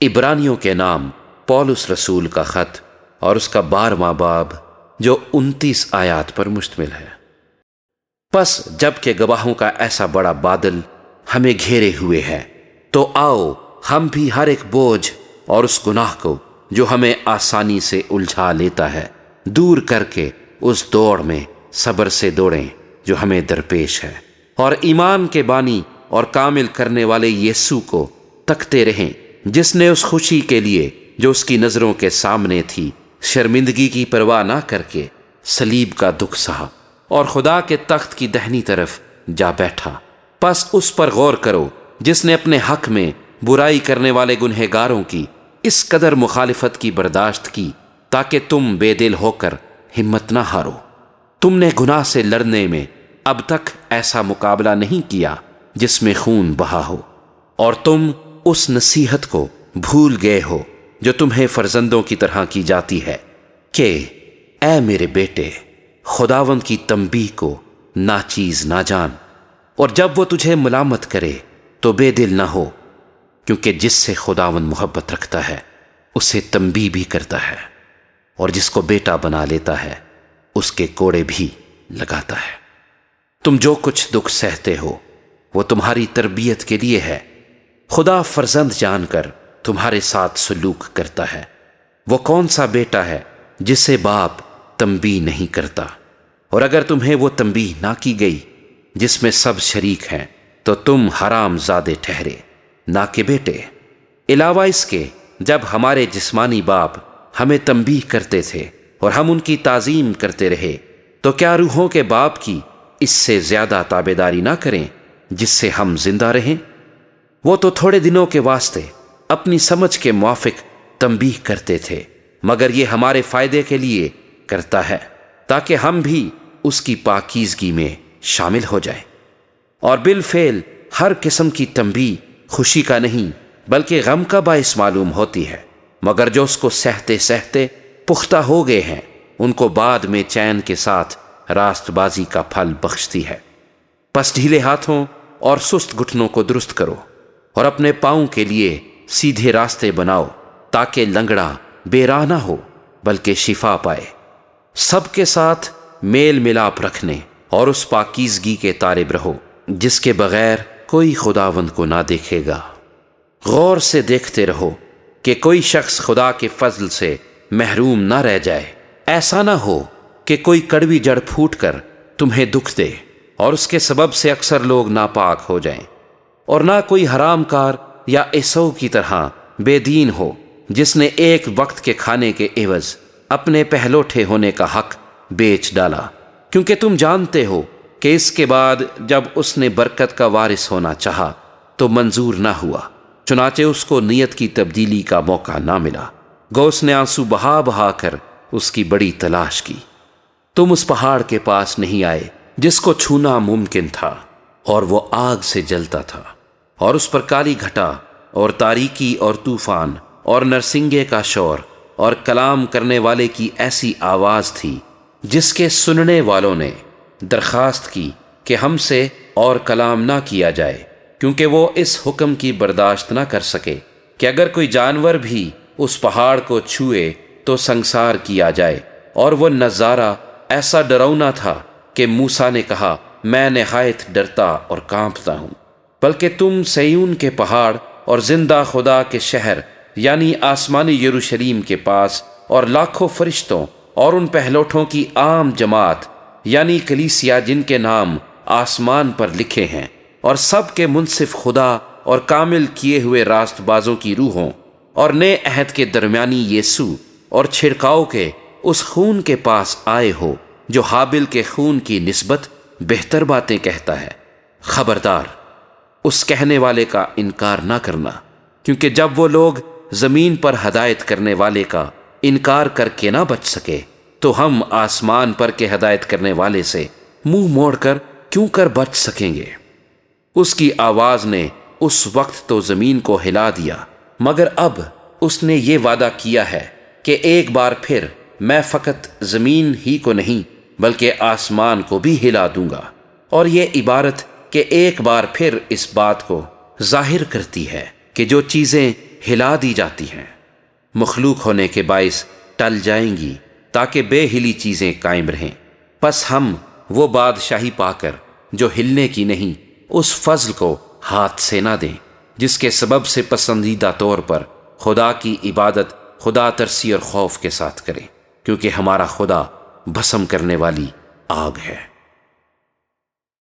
عبرانیوں کے نام پولس رسول کا خط اور اس کا 12واں باب جو 29 آیات پر مشتمل ہے۔ پس جب کہ گواہوں کا ایسا بڑا بادل ہمیں گھیرے ہوئے ہے، تو آؤ ہم بھی ہر ایک بوجھ اور اس گناہ کو جو ہمیں آسانی سے الجھا لیتا ہے دور کر کے اس دوڑ میں صبر سے دوڑیں جو ہمیں درپیش ہے، اور ایمان کے بانی اور کامل کرنے والے یسوع کو تکتے رہیں، جس نے اس خوشی کے لیے جو اس کی نظروں کے سامنے تھی شرمندگی کی پرواہ نہ کر کے صلیب کا دکھ سہا اور خدا کے تخت کی دہنی طرف جا بیٹھا۔ پس اس پر غور کرو جس نے اپنے حق میں برائی کرنے والے گنہگاروں کی اس قدر مخالفت کی برداشت کی تاکہ تم بے دل ہو کر ہمت نہ ہارو۔ تم نے گناہ سے لڑنے میں اب تک ایسا مقابلہ نہیں کیا جس میں خون بہا ہو، اور تم اس نصیحت کو بھول گئے ہو جو تمہیں فرزندوں کی طرح کی جاتی ہے کہ اے میرے بیٹے، خداوند کی تنبیہ کو ناچیز نہ جان، اور جب وہ تجھے ملامت کرے تو بے دل نہ ہو، کیونکہ جس سے خداوند محبت رکھتا ہے اسے تنبیہ بھی کرتا ہے، اور جس کو بیٹا بنا لیتا ہے اس کے کوڑے بھی لگاتا ہے۔ تم جو کچھ دکھ سہتے ہو وہ تمہاری تربیت کے لیے ہے۔ خدا فرزند جان کر تمہارے ساتھ سلوک کرتا ہے۔ وہ کون سا بیٹا ہے جسے باپ تنبیہ نہیں کرتا؟ اور اگر تمہیں وہ تنبیہ نہ کی گئی جس میں سب شریک ہیں تو تم حرام زادے ٹھہرے، نہ کہ بیٹے۔ علاوہ اس کے جب ہمارے جسمانی باپ ہمیں تنبیہ کرتے تھے اور ہم ان کی تعظیم کرتے رہے، تو کیا روحوں کے باپ کی اس سے زیادہ تابعداری نہ کریں جس سے ہم زندہ رہیں؟ وہ تو تھوڑے دنوں کے واسطے اپنی سمجھ کے موافق تنبیہ کرتے تھے، مگر یہ ہمارے فائدے کے لیے کرتا ہے تاکہ ہم بھی اس کی پاکیزگی میں شامل ہو جائیں۔ اور بالفعل ہر قسم کی تنبیہ خوشی کا نہیں بلکہ غم کا باعث معلوم ہوتی ہے، مگر جو اس کو سہتے سہتے پختہ ہو گئے ہیں ان کو بعد میں چین کے ساتھ راست بازی کا پھل بخشتی ہے۔ پس ڈھیلے ہاتھوں اور سست گھٹنوں کو درست کرو اور اپنے پاؤں کے لیے سیدھے راستے بناؤ تاکہ لنگڑا بے راہ نہ ہو بلکہ شفا پائے۔ سب کے ساتھ میل ملاپ رکھنے اور اس پاکیزگی کے طالب رہو جس کے بغیر کوئی خداوند کو نہ دیکھے گا۔ غور سے دیکھتے رہو کہ کوئی شخص خدا کے فضل سے محروم نہ رہ جائے۔ ایسا نہ ہو کہ کوئی کڑوی جڑ پھوٹ کر تمہیں دکھ دے اور اس کے سبب سے اکثر لوگ ناپاک ہو جائیں، اور نہ کوئی حرام کار یا عیسو کی طرح بے دین ہو جس نے ایک وقت کے کھانے کے عوض اپنے پہلوٹے ہونے کا حق بیچ ڈالا، کیونکہ تم جانتے ہو کہ اس کے بعد جب اس نے برکت کا وارث ہونا چاہا تو منظور نہ ہوا، چنانچہ اس کو نیت کی تبدیلی کا موقع نہ ملا، گو اس نے آنسو بہا بہا کر اس کی بڑی تلاش کی۔ تم اس پہاڑ کے پاس نہیں آئے جس کو چھونا ممکن تھا اور وہ آگ سے جلتا تھا، اور اس پر کالی گھٹا اور تاریکی اور طوفان اور نرسنگے کا شور اور کلام کرنے والے کی ایسی آواز تھی جس کے سننے والوں نے درخواست کی کہ ہم سے اور کلام نہ کیا جائے، کیونکہ وہ اس حکم کی برداشت نہ کر سکے کہ اگر کوئی جانور بھی اس پہاڑ کو چھوئے تو سنسار کیا جائے۔ اور وہ نظارہ ایسا ڈراؤنا تھا کہ موسیٰ نے کہا، میں نہایت ڈرتا اور کانپتا ہوں۔ بلکہ تم سیون کے پہاڑ اور زندہ خدا کے شہر یعنی آسمانی یروشلیم کے پاس اور لاکھوں فرشتوں اور ان پہلوٹوں کی عام جماعت یعنی کلیسیا جن کے نام آسمان پر لکھے ہیں، اور سب کے منصف خدا اور کامل کیے ہوئے راست بازوں کی روحوں اور نئے عہد کے درمیانی یسوع اور چھڑکاؤ کے اس خون کے پاس آئے ہو جو حابل کے خون کی نسبت بہتر باتیں کہتا ہے۔ خبردار، اس کہنے والے کا انکار نہ کرنا، کیونکہ جب وہ لوگ زمین پر ہدایت کرنے والے کا انکار کر کے نہ بچ سکے تو ہم آسمان پر کے ہدایت کرنے والے سے منہ موڑ کر کیوں کر بچ سکیں گے؟ اس کی آواز نے اس وقت تو زمین کو ہلا دیا، مگر اب اس نے یہ وعدہ کیا ہے کہ ایک بار پھر میں فقط زمین ہی کو نہیں بلکہ آسمان کو بھی ہلا دوں گا۔ اور یہ عبارت کہ ایک بار پھر اس بات کو ظاہر کرتی ہے کہ جو چیزیں ہلا دی جاتی ہیں، مخلوق ہونے کے باعث ٹل جائیں گی تاکہ بے ہلی چیزیں قائم رہیں۔ پس ہم وہ بادشاہی پا کر جو ہلنے کی نہیں، اس فضل کو ہاتھ سے نہ دیں جس کے سبب سے پسندیدہ طور پر خدا کی عبادت خدا ترسی اور خوف کے ساتھ کریں، کیونکہ ہمارا خدا بھسم کرنے والی آگ ہے۔